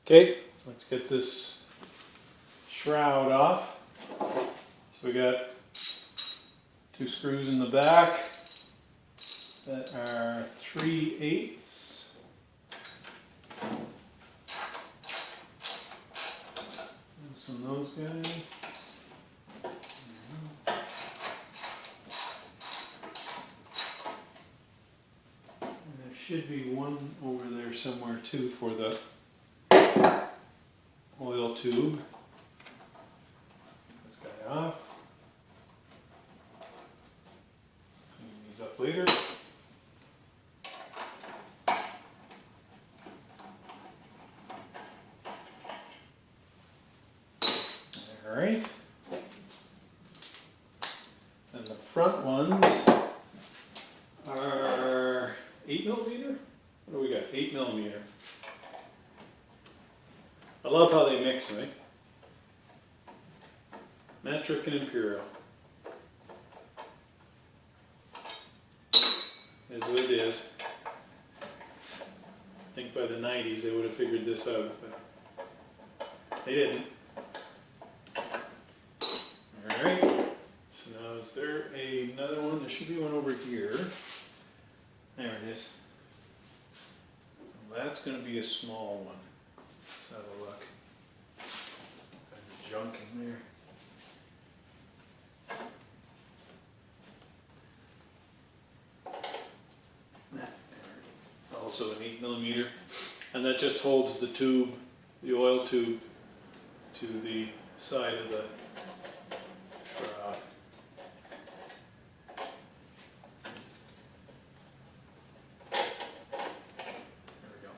Okay, let's get this shroud off. So we got 2 screws in the back that are 3/8. Loosen those guys. And there should be one over there somewhere too for the oil tube. This guy off. Clean these up later. Alright. And the front ones are 8mm? What do we got? 8mm. I love how they mix me. Metric and Imperial. Is what it is. I think by the 90s they would have figured this out, but they didn't. Alright, so now is there another one? There should be one over here. There it is. Well, that's going to be a small one. Let's have a look. There's junk in there. Also an 8mm, and that just holds the tube, the oil tube, to the side of the shroud. There we go.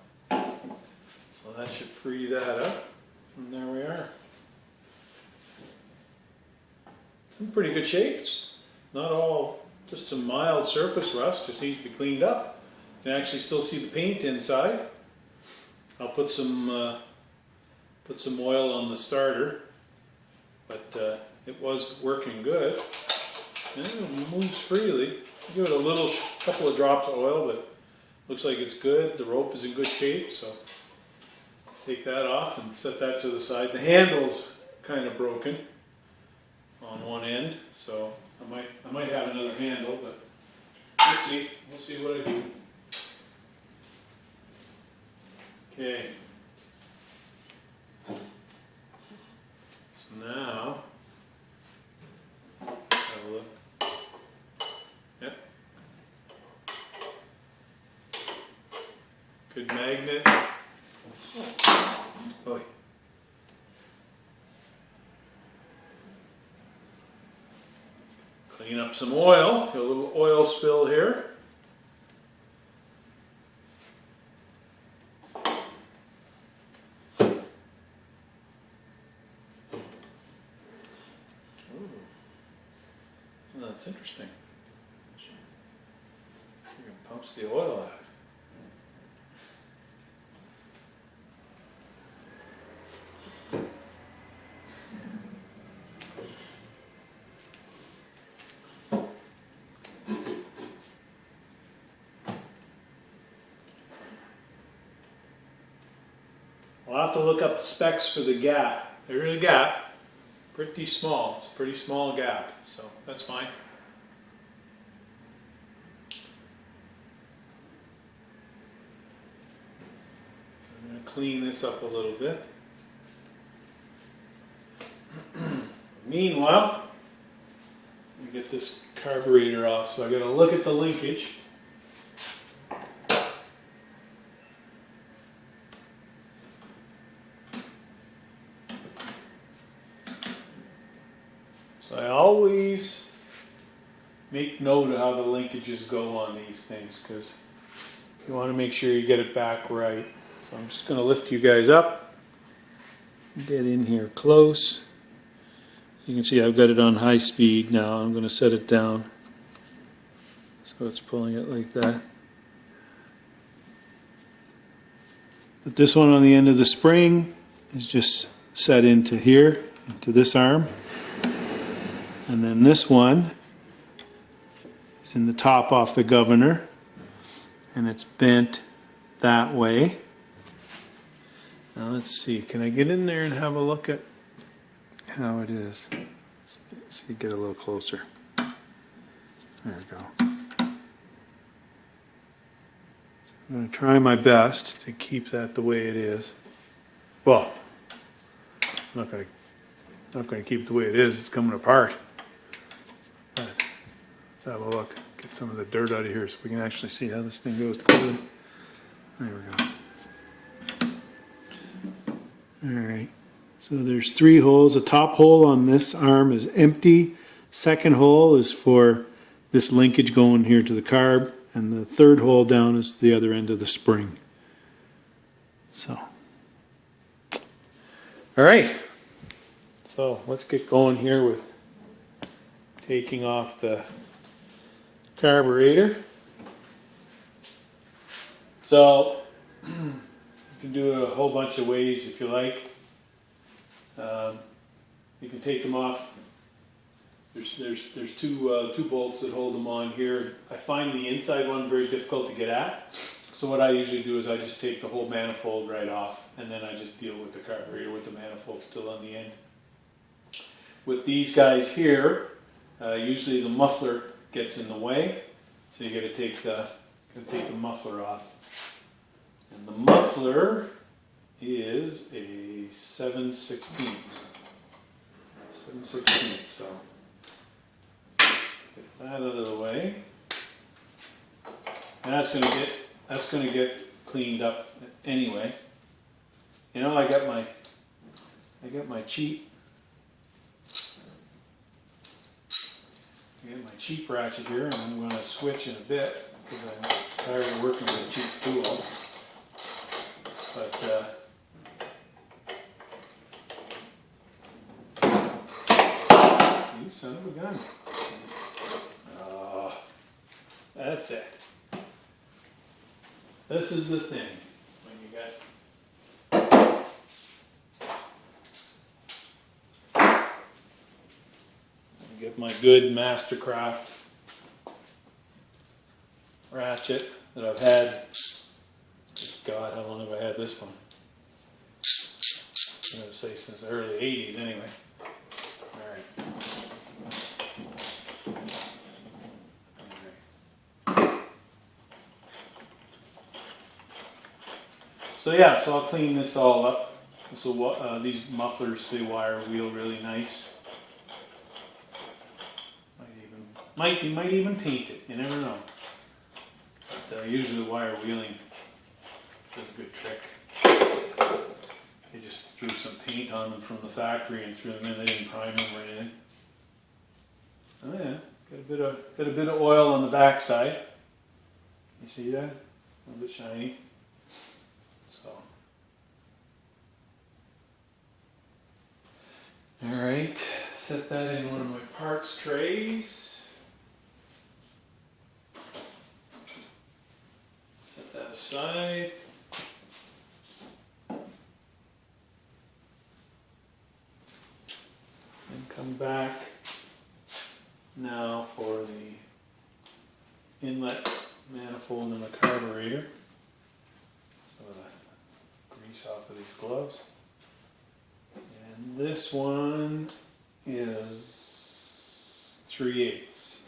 So that should free that up, and there we are. It's in pretty good shape. It's not all just some mild surface rust, just needs to be cleaned up. You can actually still see the paint inside. I'll put some oil on the starter, but it was working good. And it moves freely. Give it a little couple of drops of oil, but looks like it's good. The rope is in good shape, so take that off and set that to the side. The handle's kind of broken on one end, so I might have another handle, but we'll see. We'll see what I do. Okay. So now, have a look. Yep. Good magnet. Oh. Clean up some oil. Got a little oil spill here. Oh, that's interesting. It pumps the oil out. I'll have to look up the specs for the gap. There is a gap. Pretty small. It's a pretty small gap, so that's fine. So I'm going to clean this up a little bit. Meanwhile, let me get this carburetor off, so I got to look at the linkage. I always make note of how the linkages go on these things, because you want to make sure you get it back right. So I'm just going to lift you guys up, get in here close. You can see I've got it on high speed now. I'm going to set it down so it's pulling it like that. But this one on the end of the spring is just set into here, into this arm. And then this one is in the top off the governor, and it's bent that way. Now let's see, can I get in there and have a look at how it is? See, get a little closer. There we go. I'm going to try my best to keep that the way it is. Well, I'm not going to keep it the way it is. It's coming apart. But let's have a look. Get some of the dirt out of here so we can actually see how this thing goes together. There we go. Alright, so there's 3 holes. The top hole on this arm is empty. Second hole is for this linkage going here to the carb. And the third hole down is the other end of the spring. So. Alright. So let's get going here with taking off the carburetor. So you can do it a whole bunch of ways if you like. You can take them off. There's two bolts that hold them on here. I find the inside one very difficult to get at. So what I usually do is I just take the whole manifold right off, and then I just deal with the carburetor with the manifold still on the end. With these guys here, usually the muffler gets in the way, so you got to take the muffler off. And the muffler is a 7/16. 7/16. So get that out of the way. And that's going to get cleaned up anyway. You know, I got my cheap ratchet here, and I'm going to switch in a bit because I'm tired of working with a cheap tool. But you son of a gun. Oh, that's it. This is the thing when you get my good Mastercraft ratchet that I've had. God, how long have I had this one? I'm going to say since the early 80s anyway. Alright. So yeah, so I'll clean this all up. So these mufflers, they wire wheel really nice. Might even paint it, you never know. But usually wire wheeling is a good trick. They just threw some paint on them from the factory and threw them in. They didn't prime them or anything. Oh yeah, got a bit of oil on the back side. You see that? A little bit shiny. So, all right, set that in one of my parts trays. Set that aside. And come back now for the inlet manifold in the carburetor. So grease off of these gloves. And this one is 3/8.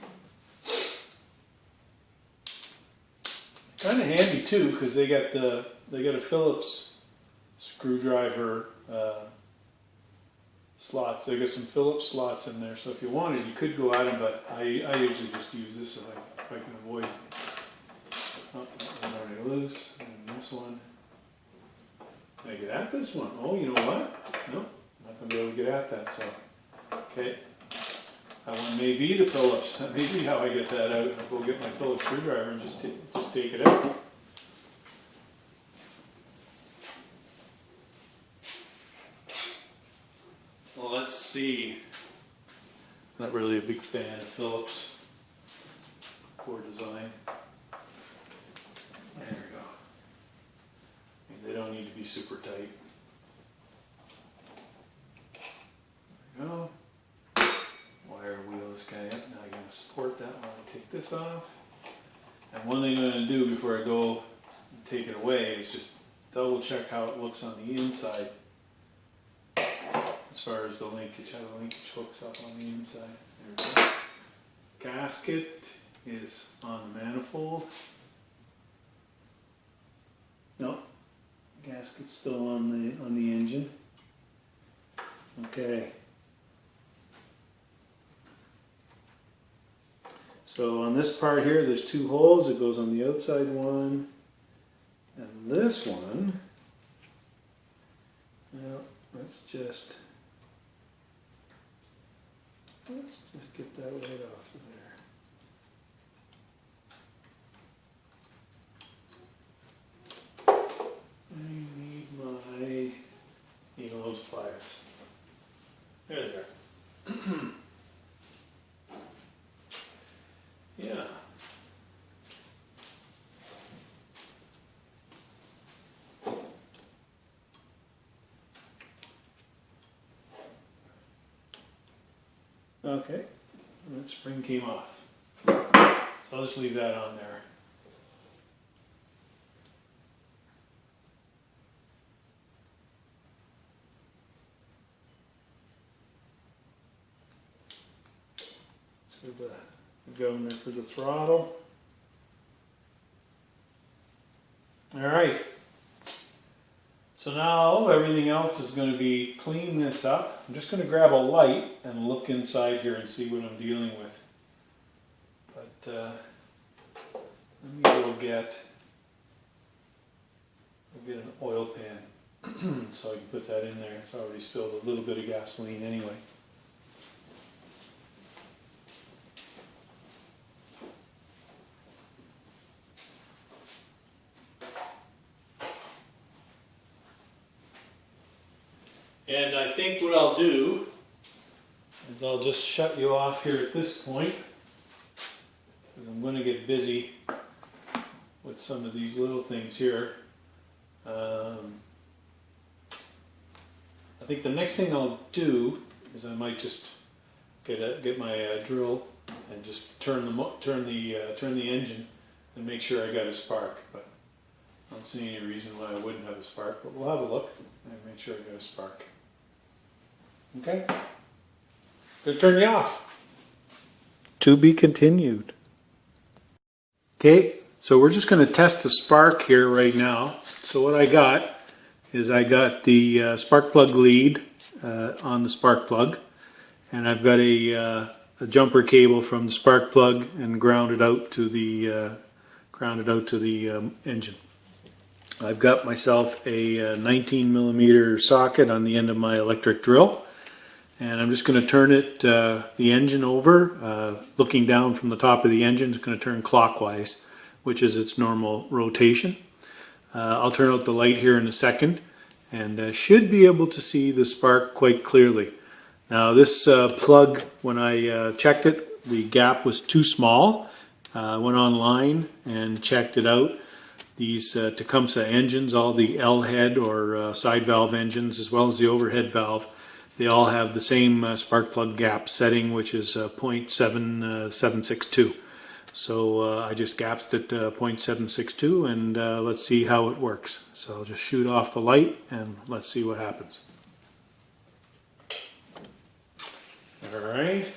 Kind of handy too, because they got a Phillips screwdriver slots. They got some Phillips slots in there, so if you wanted, you could go at them. But I usually just use this if I can avoid. Oh, that one's already loose. And this one. Can I get at this one? Oh, you know what? No, not gonna be able to get at that. So, okay. That one may be the Phillips. That may be how I get that out. I'll go get my Phillips screwdriver and just take it out. Well, let's see. Not really a big fan of Phillips core design. There we go. And they don't need to be super tight. There we go. Wire wheel this guy up. Now I'm going to support that while I take this off. And one thing I'm going to do before I go and take it away is just double check how it looks on the inside. As far as the linkage, how the linkage hooks up on the inside. There we go. Gasket is on the manifold. No, gasket's still on the engine. Okay. So on this part here, there's two holes. It goes on the outside one, and this one. Well, let's just get that right off of there. I need my needle pliers. There they are. Yeah. Okay, that spring came off. So I'll just leave that on there. So the governor for the throttle. All right. So now everything else is going to be clean this up. I'm just going to grab a light and look inside here and see what I'm dealing with. But let me go get an oil pan so I can put that in there. It's already spilled a little bit of gasoline anyway. And I think what I'll do is I'll just shut you off here at this point, because I'm going to get busy with some of these little things here. I think the next thing I'll do is I might just get my drill and just turn the engine and make sure I got a spark. But I don't see any reason why I wouldn't have a spark. But we'll have a look and make sure I got a spark. Okay, gonna turn you off. To be continued. Okay, so we're just going to test the spark here right now. So what I got is I got the spark plug lead on the spark plug, and I've got a jumper cable from the spark plug and grounded out to the engine. I've got myself a 19 millimeter socket on the end of my electric drill. And I'm just going to turn it, the engine over, looking down from the top of the engine. It's going to turn clockwise, which is its normal rotation. I'll turn out the light here in a second, and should be able to see the spark quite clearly. Now this plug, when I checked it, the gap was too small. Went online and checked it out. These Tecumseh engines, all the L head or side valve engines, as well as the overhead valve, they all have the same spark plug gap setting, which is 0.7762. So I just gapped it 0.762, and let's see how it works. So I'll just shoot off the light and let's see what happens. All right.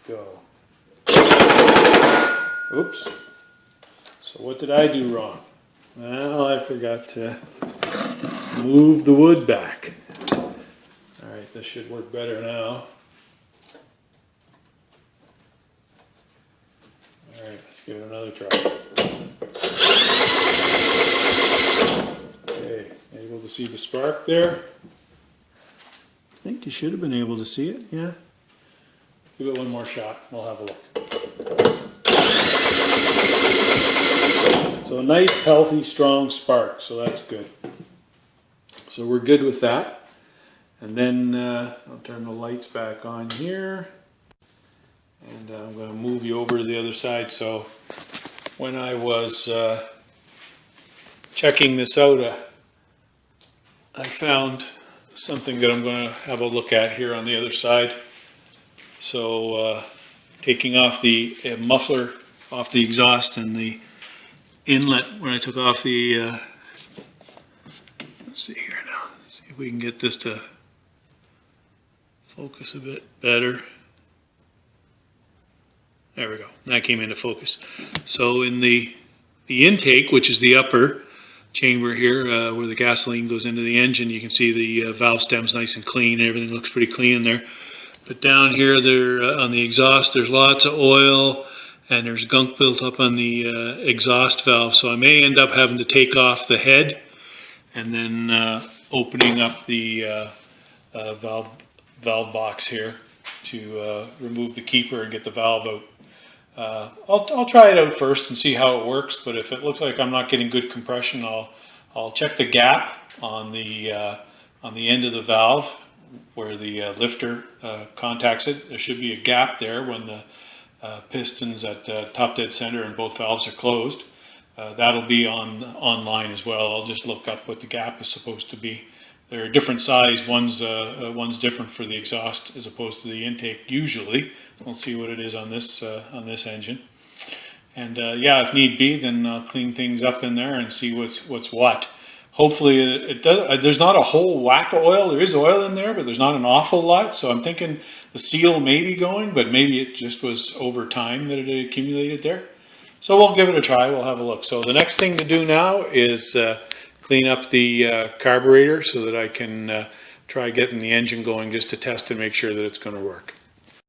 Go. Oops. So what did I do wrong? Well, I forgot to move the wood back. Alright, this should work better now. Alright, let's give it another try. Okay, able to see the spark there? I think you should have been able to see it, yeah. Give it one more shot, we'll have a look. So a nice, healthy, strong spark, so that's good. So we're good with that. And then I'll turn the lights back on here. And I'm going to move you over to the other side. So when I was checking this out, I found something that I'm going to have a look at here on the other side. So taking off the muffler off the exhaust and the inlet when I took off the, let's see here now, see if we can get this to focus a bit better. There we go, that came into focus. So in the intake, which is the upper chamber here, where the gasoline goes into the engine, you can see the valve stem's nice and clean, everything looks pretty clean in there. But down here, there on the exhaust, there's lots of oil, and there's gunk built up on the exhaust valve, so I may end up having to take off the head and then opening up the valve box here to remove the keeper and get the valve out. I'll try it out first and see how it works, but if it looks like I'm not getting good compression, I'll check the gap on the end of the valve where the lifter contacts it. There should be a gap there when the piston's at top dead center and both valves are closed. That'll be online as well. I'll just look up what the gap is supposed to be. They're different size. One's different for the exhaust as opposed to the intake usually. We'll see what it is on this engine. And yeah, if need be, then I'll clean things up in there and see what's what. Hopefully it does. There's not a whole whack of oil. There is oil in there, but there's not an awful lot. So I'm thinking the seal may be going, but maybe it just was over time that it accumulated there. So we'll give it a try. We'll have a look. So the next thing to do now is clean up the carburetor so that I can try getting the engine going just to test and make sure that it's going to work.